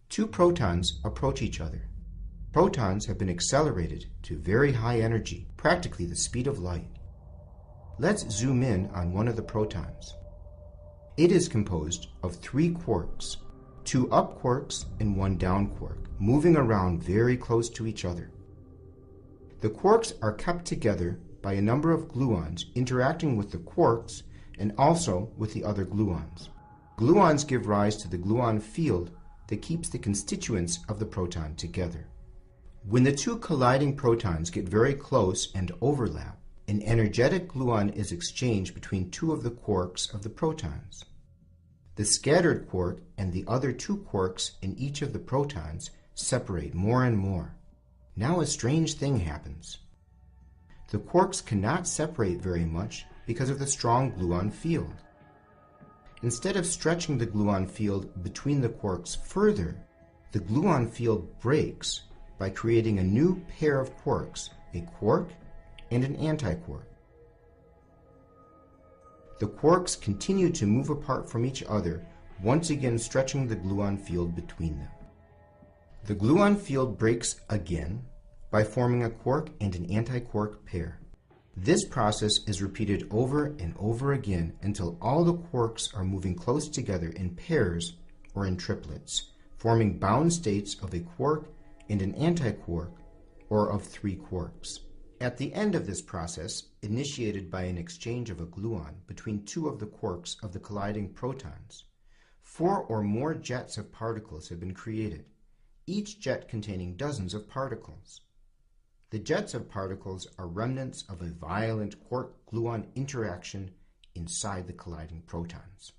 Two protons approach each other. Protons have been accelerated to very high energy, practically the speed of light. Let's zoom in on one of the protons. It is composed of three quarks, two up quarks and one down quark, moving around very close to each other. The quarks are kept together by a number of gluons interacting with the quarks and also with the other gluons. Gluons give rise to the gluon field that keeps the constituents of the proton together. When the two colliding protons get very close and overlap, an energetic gluon is exchanged between two of the quarks of the protons. The scattered quark and the other two quarks in each of the protons separate more and more. Now a strange thing happens. The quarks cannot separate very much because of the strong gluon field. Instead of stretching the gluon field between the quarks further, the gluon field breaks by creating a new pair of quarks, a quark and an antiquark. The quarks continue to move apart from each other, once again stretching the gluon field between them. The gluon field breaks again by forming a quark and an antiquark pair. This process is repeated over and over again until all the quarks are moving close together in pairs or in triplets, forming bound states of a quark and an antiquark, or of three quarks. At the end of this process, initiated by an exchange of a gluon between two of the quarks of the colliding protons, 4 or more jets of particles have been created, each jet containing dozens of particles. The jets of particles are remnants of a violent quark-gluon interaction inside the colliding protons.